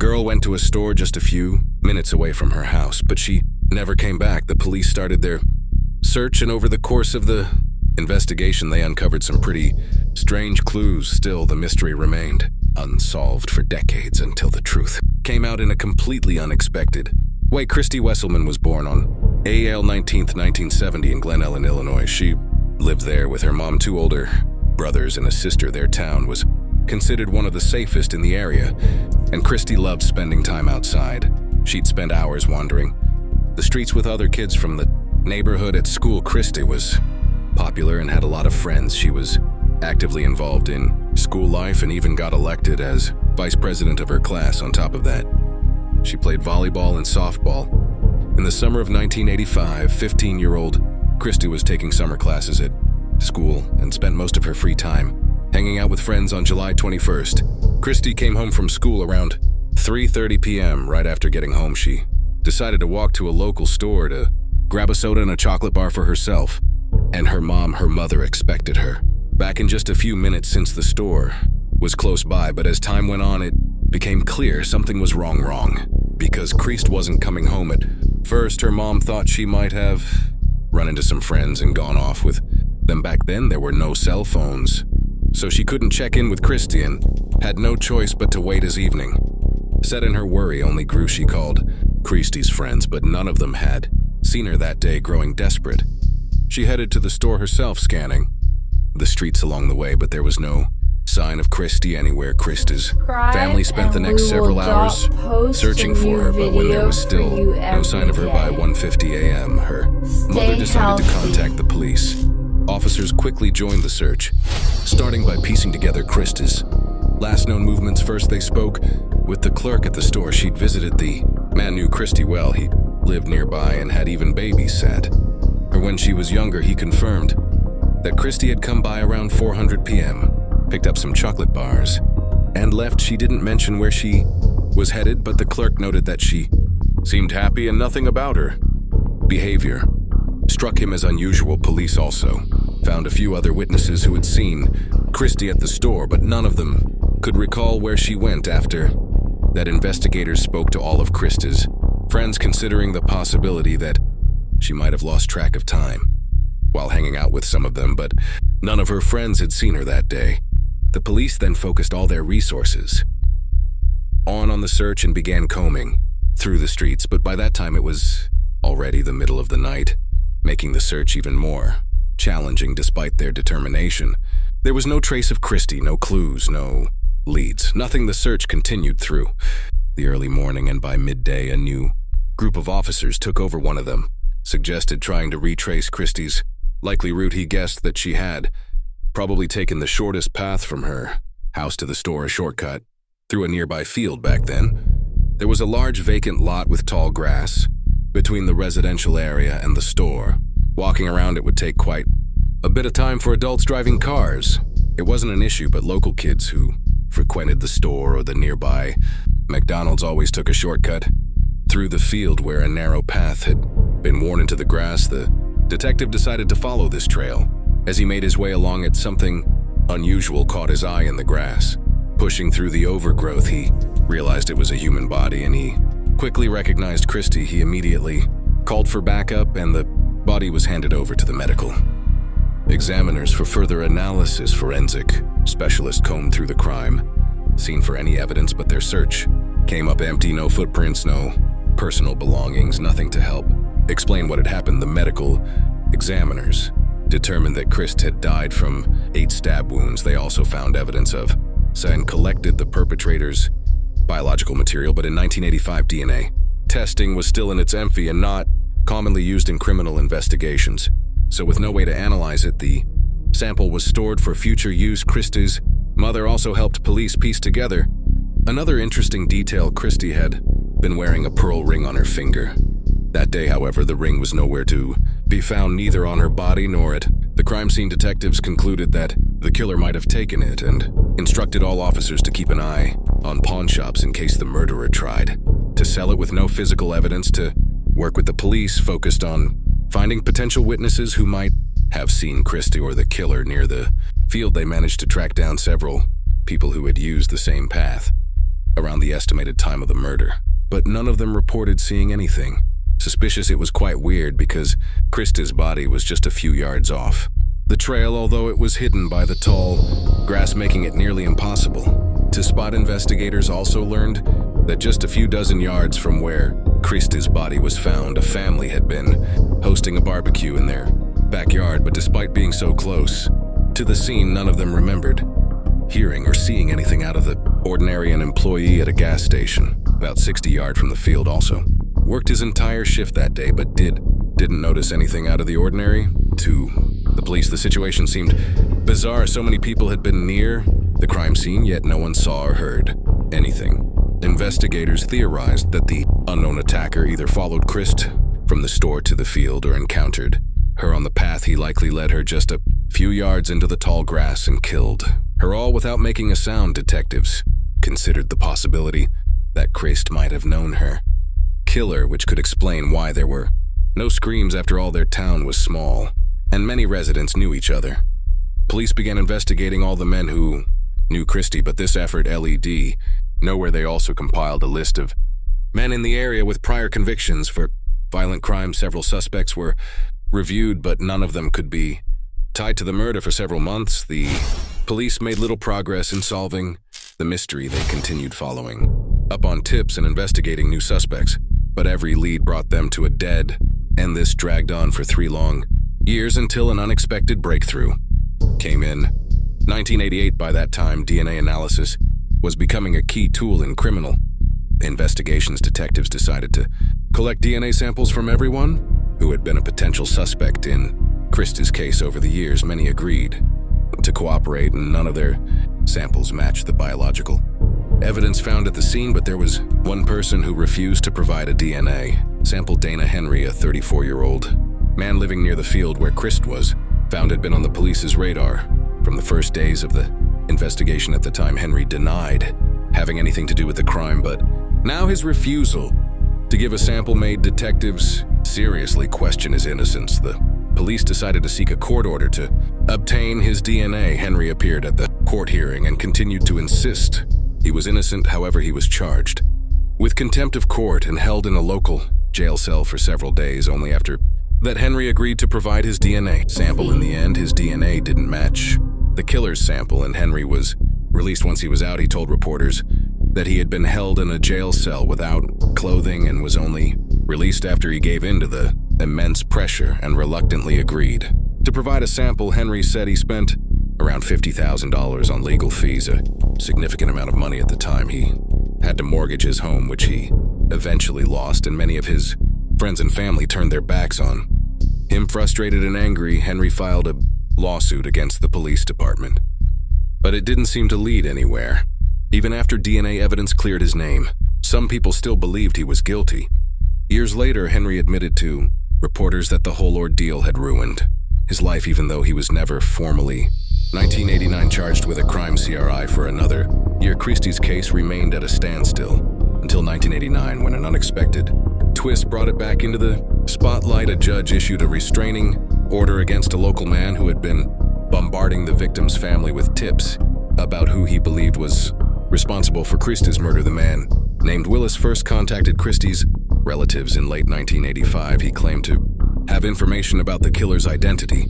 girl went to a store just a few minutes away from her house, but she never came back. The police started their search, and over the course of the investigation, they uncovered some pretty strange clues. Still, the mystery remained unsolved for decades until the truth came out in a completely unexpected way. Christy Wesselman was born on April 19th, 1970 in Glen Ellen, Illinois. She lived there with her mom, two older brothers, and a sister. Their town was considered one of the safest in the area, and Christy loved spending time outside. She'd spend hours wandering the streets with other kids from the neighborhood. At school, Christy was popular and had a lot of friends. She was actively involved in school life and even got elected as vice president of her class. On top of that, she played volleyball and softball. In the summer of 1985, 15-year-old Christy was taking summer classes at school and spent most of her free time hanging out with friends. On July 21st, Christy came home from school around 3:30 p.m. Right after getting home, she decided to walk to a local store to grab a soda and a chocolate bar for herself and her mother expected her back in just a few minutes since the store was close by. But as time went on, it became clear something was wrong because Christy wasn't coming home. At first, her mom thought she might have run into some friends and gone off with them. Back then, there were no cell phones, so she couldn't check in with Christy and had no choice but to wait. As evening set in, her worry only grew. She called Christy's friends, but none of them had seen her that day. Growing desperate, she headed to the store herself, scanning the streets along the way, but there was no sign of Christy anywhere. Christy's family spent the next several hours searching for her, but when there was still no sign of her by 1:50 a.m., her mother decided to contact the police. Officers quickly joined the search, starting by piecing together Christy's last known movements. First, they spoke with the clerk at the store. She'd visited the man knew Christy well. He lived nearby and had even babysat her when she was younger. He confirmed that Christy had come by around 4:00 p.m., picked up some chocolate bars, and left. She didn't mention where she was headed, but the clerk noted that she seemed happy and nothing about her behavior struck him as unusual. Police also found a few other witnesses who had seen Christy at the store, but none of them could recall where she went. After that, investigators spoke to all of Christy's friends, considering the possibility that she might have lost track of time while hanging out with some of them, but none of her friends had seen her that day. The police then focused all their resources on the search and began combing through the streets, but by that time it was already the middle of the night, making the search even more challenging. Despite their determination, there was no trace of Christy, no clues, no leads, nothing. The search continued through the early morning, and by midday a new group of officers took over. One of them suggested trying to retrace Christy's likely route. He guessed that she had probably taken the shortest path from her house to the store, a shortcut through a nearby field. Back then, there was a large vacant lot with tall grass between the residential area and the store. Walking around it would take quite a bit of time for adults driving cars. It wasn't an issue, but local kids who frequented the store or the nearby McDonald's always took a shortcut through the field where a narrow path had been worn into the grass. The detective decided to follow this trail. As he made his way along it, something unusual caught his eye in the grass. Pushing through the overgrowth, he realized it was a human body, and he quickly recognized Christy. He immediately called for backup, and the body was handed over to the medical examiners for further analysis. Forensic specialists combed through the crime scene for any evidence, but their search came up empty. No footprints, no personal belongings, nothing to help explain what had happened. The medical examiners determined that Christy had died from 8 stab wounds. They also found evidence of and collected the perpetrator's biological material, but in 1985, DNA testing was still in its infancy and not commonly used in criminal investigations. So with no way to analyze it, the sample was stored for future use. Christy's mother also helped police piece together another interesting detail. Christy had been wearing a pearl ring on her finger. That day, however, the ring was nowhere to be found, neither on her body nor at the crime scene. Detectives concluded that the killer might have taken it and instructed all officers to keep an eye on pawn shops in case the murderer tried to sell it. With no physical evidence to work with, the police focused on finding potential witnesses who might have seen Christy or the killer near the field. They managed to track down several people who had used the same path around the estimated time of the murder, but none of them reported seeing anything. Suspicious, it was quite weird because Krista's body was just a few yards off. The trail, although it was hidden by the tall grass, making it nearly impossible to spot, investigators also learned that just a few dozen yards from where Krista's body was found, a family had been hosting a barbecue in their backyard, but despite being so close to the scene, none of them remembered hearing or seeing anything out of the ordinary. An employee at a gas station, about 60 yards from the field, also worked his entire shift that day, but didn't notice anything out of the ordinary. To the police, the situation seemed bizarre. So many people had been near the crime scene, yet no one saw or heard anything. Investigators theorized that the unknown attacker either followed Krist from the store to the field or encountered her on the path. He likely led her just a few yards into the tall grass and killed her, all without making a sound. Detectives considered the possibility that Krist might have known her killer, which could explain why there were no screams. After all, their town was small, and many residents knew each other. Police began investigating all the men who knew Christie, but this effort led nowhere. They also compiled a list of men in the area with prior convictions for violent crimes. Several suspects were reviewed, but none of them could be tied to the murder. For several months, the police made little progress in solving the mystery. They continued following up on tips and investigating new suspects, but every lead brought them to a dead end. This dragged on for 3 long years until an unexpected breakthrough came in 1988. By that time, DNA analysis was becoming a key tool in criminal investigations. Detectives decided to collect DNA samples from everyone who had been a potential suspect in Krista's case over the years. Many agreed to cooperate, and none of their samples matched the biological evidence found at the scene, but there was one person who refused to provide a DNA sample. Dana Henry, a 34-year-old man living near the field where Krist was found, had been on the police's radar from the first days of the investigation. At the time, Henry denied having anything to do with the crime, but now his refusal to give a sample made detectives seriously question his innocence. The police decided to seek a court order to obtain his DNA. Henry appeared at the court hearing and continued to insist he was innocent. However, he was charged with contempt of court and held in a local jail cell for several days. Only after that, Henry agreed to provide his DNA sample. In the end, his DNA didn't match the killer's sample, and Henry was released. Once he was out, he told reporters that he had been held in a jail cell without clothing and was only released after he gave in to the immense pressure and reluctantly agreed to provide a sample. Henry said he spent around $50,000 on legal fees, a significant amount of money at the time. He had to mortgage his home, which he eventually lost, and many of his friends and family turned their backs on him. Frustrated and angry, Henry filed a lawsuit against the police department, but it didn't seem to lead anywhere. Even after DNA evidence cleared his name, some people still believed he was guilty. Years later, Henry admitted to reporters that the whole ordeal had ruined his life, even though he was never formally 1989 charged with a crime. CRI for another year, Christie's case remained at a standstill until 1989, when an unexpected twist brought it back into the spotlight. A judge issued a restraining order against a local man who had been bombarding the victim's family with tips about who he believed was responsible for Krista's murder. The man, named Willis, first contacted Christie's relatives in late 1985. He claimed to have information about the killer's identity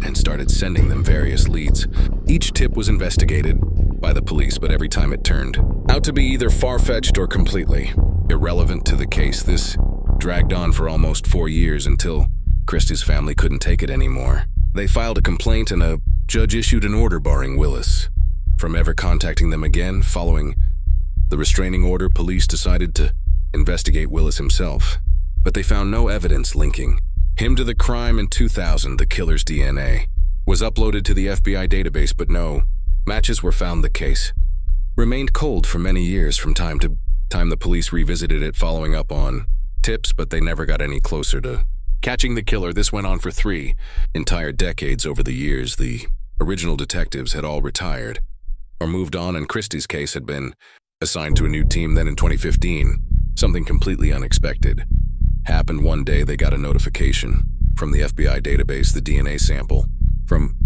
and started sending them various leads. Each tip was investigated by the police, but every time it turned out to be either far-fetched or completely irrelevant to the case. This dragged on for almost 4 years until Christie's family couldn't take it anymore. They filed a complaint, and a judge issued an order barring Willis from ever contacting them again. Following the restraining order, police decided to investigate Willis himself, but they found no evidence linking him to the crime. In 2000, the killer's DNA was uploaded to the FBI database, but no matches were found. The case remained cold for many years. From time to time, the police revisited it, following up on tips, but they never got any closer to catching the killer. This went on for 3 entire decades. Over the years, the original detectives had all retired or moved on, and Christie's case had been assigned to a new team. Then in 2015, something completely unexpected happened. One day, they got a notification from the FBI database. The DNA sample from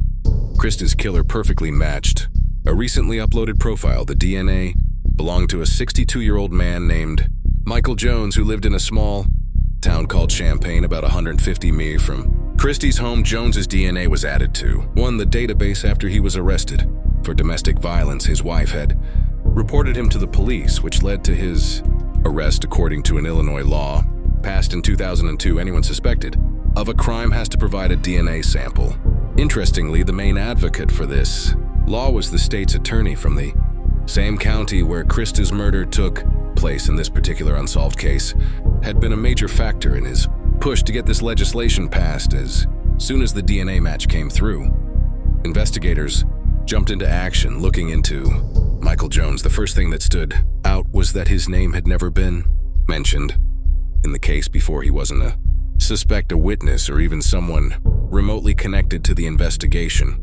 Krista's killer perfectly matched a recently uploaded profile. The DNA belonged to a 62-year-old man named Michael Jones who lived in a small town called Champaign, about 150 mi from Christie's home. Jones's DNA was added to the database after he was arrested for domestic violence. His wife had reported him to the police, which led to his arrest. According to an Illinois law passed in 2002, anyone suspected of a crime has to provide a DNA sample. Interestingly, the main advocate for this law was the state's attorney from the same county where Krista's murder took place. In this particular unsolved case, had been a major factor in his push to get this legislation passed. As soon as the DNA match came through, investigators jumped into action looking into Michael Jones. The first thing that stood out was that his name had never been mentioned in the case before. He wasn't a suspect, a witness, or even someone remotely connected to the investigation.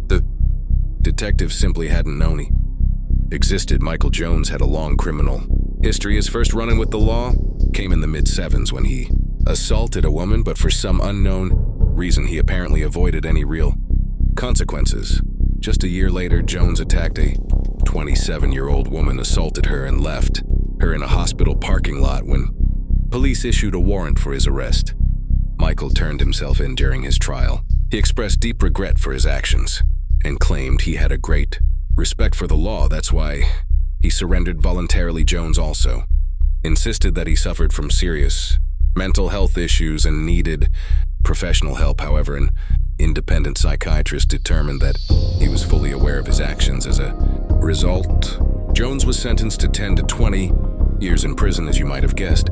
The detectives simply hadn't known he existed. Michael Jones had a long criminal history. His first run-in with the law came in the mid-7s when he assaulted a woman, but for some unknown reason he apparently avoided any real consequences. Just a year later, Jones attacked a 27-year-old woman, assaulted her, and left her in a hospital parking lot when police issued a warrant for his arrest. Michael turned himself in during his trial. He expressed deep regret for his actions and claimed he had a great respect for the law. That's why he surrendered voluntarily. Jones also insisted that he suffered from serious mental health issues and needed professional help. However, an independent psychiatrist determined that he was fully aware of his actions. As a result, Jones was sentenced to 10 to 20 years in prison. As you might have guessed,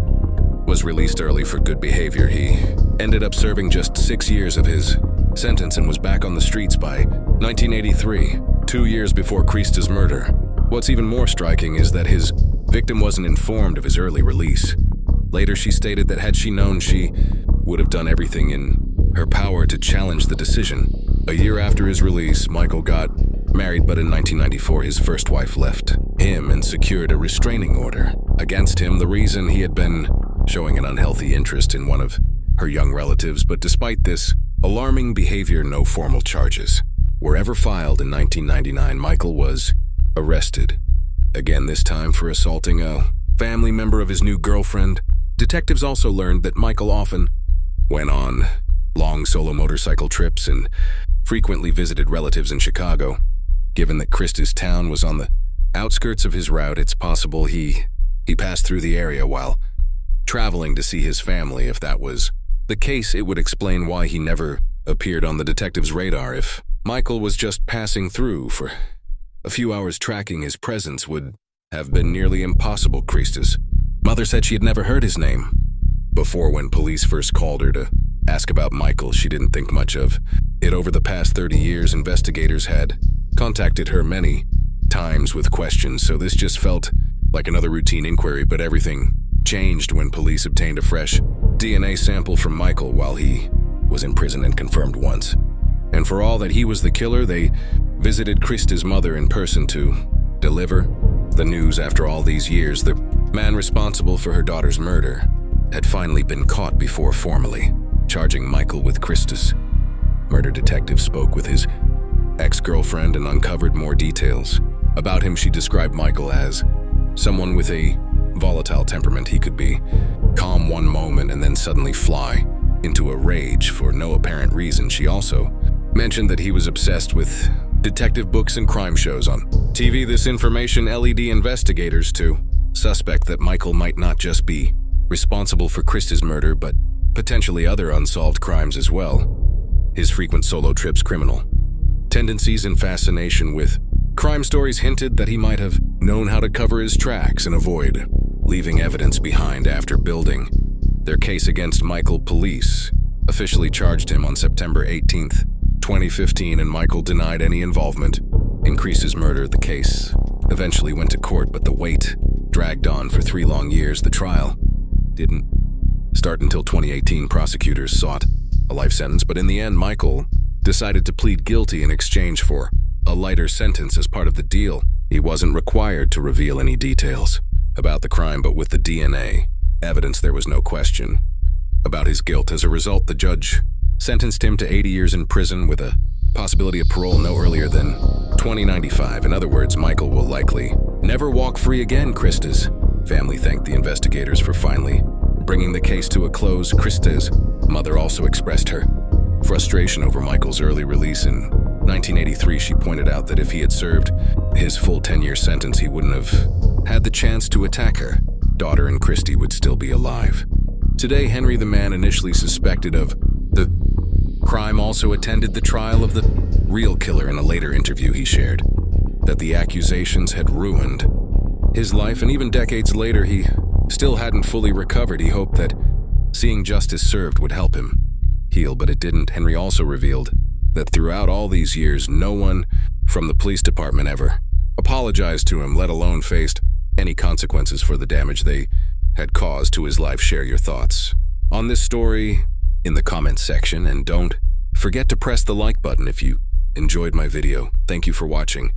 was released early for good behavior. He ended up serving just 6 years of his sentence and was back on the streets by 1983, 2 years before Krista's murder. What's even more striking is that his victim wasn't informed of his early release. Later, she stated that had she known, she would have done everything in her power to challenge the decision. A year after his release, Michael got married, but in 1994, his first wife left him and secured a restraining order against him. The reason, he had been showing an unhealthy interest in one of her young relatives. But despite this alarming behavior, no formal charges were ever filed. In 1999, Michael was arrested again, this time for assaulting a family member of his new girlfriend. Detectives also learned that Michael often went on long solo motorcycle trips and frequently visited relatives in Chicago. Given that Krista's town was on the outskirts of his route, it's possible he passed through the area while traveling to see his family. If that was the case, it would explain why he never appeared on the detective's radar. If Michael was just passing through for a few hours, tracking his presence would have been nearly impossible. Krista's mother said she had never heard his name before. When police first called her to ask about Michael, she didn't think much of it. Over the past 30 years, investigators had contacted her many times with questions, so this just felt like another routine inquiry. But everything changed when police obtained a fresh DNA sample from Michael while he was in prison and confirmed once and for all that he was the killer. They visited Krista's mother in person to deliver the news. After all these years, the man responsible for her daughter's murder had finally been caught before formally charging Michael with Krista's murder. Detectives spoke with his ex-girlfriend and uncovered more details about him. She described Michael as someone with a volatile temperament. He could be calm one moment and then suddenly fly into a rage for no apparent reason. She also mentioned that he was obsessed with detective books and crime shows on TV. This information led investigators to suspect that Michael might not just be responsible for Krista's murder, but potentially other unsolved crimes as well. His frequent solo trips, criminal tendencies, and fascination with crime stories hinted that he might have known how to cover his tracks and avoid leaving evidence behind. After building their case against Michael, police officially charged him on September 18th, 2015, and Michael denied any involvement in Krista's murder. The case eventually went to court, but the wait dragged on for 3 long years. The trial didn't start until 2018. Prosecutors sought a life sentence, but in the end, Michael decided to plead guilty in exchange for a lighter sentence. As part of the deal, he wasn't required to reveal any details about the crime, but with the DNA evidence, there was no question about his guilt. As a result, the judge sentenced him to 80 years in prison with a possibility of parole no earlier than 2095. In other words, Michael will likely Never walk free again, Krista's family thanked the investigators for finally bringing the case to a close. Krista's mother also expressed her frustration over Michael's early release in 1983. She pointed out that if he had served his full 10-year sentence, he wouldn't have had the chance to attack her daughter, and Christy would still be alive. Today, Henry, the man initially suspected of the crime, also attended the trial of the real killer. In a later interview, he shared that the accusations had ruined his life, and even decades later, he still hadn't fully recovered. He hoped that seeing justice served would help him heal, but it didn't. Henry also revealed that throughout all these years, no one from the police department ever apologized to him, let alone faced any consequences for the damage they had caused to his life. Share your thoughts on this story in the comments section, and don't forget to press the like button if you enjoyed my video. Thank you for watching.